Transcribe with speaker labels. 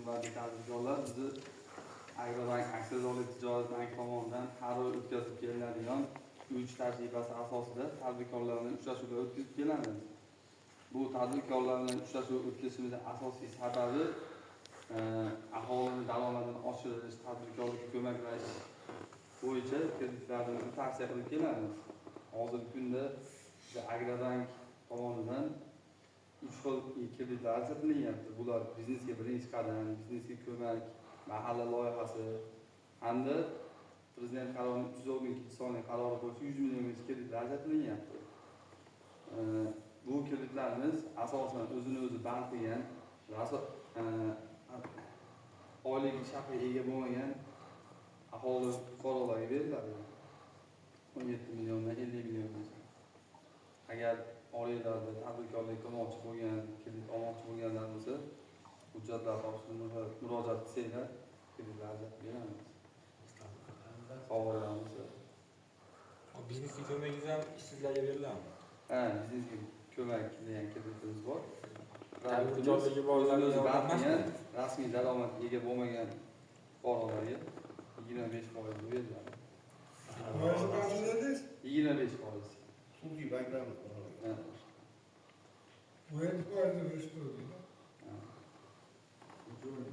Speaker 1: hurmatli tadbirkorlar, bizni Agrobank aksiyadorlik tijorat banki tomonidan har oy o'tkazib kelinadigan 3 tajribasi asosida tadbirkorlarni uchrashuvga o'tkazib kelamiz. Bu tadbirkorlarni uchrashuv o'tkazishimizning asosiy sababi aholini daromadini oshirish, tadbirkorlikka ko'maklash bo'yicha kreditlarni tavsiya qilib kelamiz. Hozirgi kunda Agrobank tomonidan 3 xil kreditlar ajratilyapti. Bular biznesga birinchi qadam, biznesga ko'mak, mahalla loyihasi hamda Prezident qarorining 312 sonli qarori bo'yicha 100 million kreditlar ajratilyapti. Bu kreditlarimiz asosan o'zini o'zi band qilgan, oylik shaxsga ega bo'lmagan aholi fuqarolarga beriladi. 17 milliondan 50 million. Agar oilalarda tadbirkorlik qilmoqchi bo'lgan, kredit olmoqchi bo'lganlar bo'lsa, hujjatlar topshirib murojaat qilsanglar, kreditlar ajratib beramiz. Sog'ayamiz.
Speaker 2: Biznesga ko'magingiz ham ishsizlarga beriladi.
Speaker 1: Ha, biznesga ko'mak degan kreditimiz bor.
Speaker 2: Tadbirkorligi borlarga
Speaker 1: rasmiy daromadga ega bo'lmagan fuqarolarga 25% beriladi. 25%.
Speaker 3: Sun'iy banklarni qo'llaydi.
Speaker 1: Ha.
Speaker 4: Bu endi qo'yadi,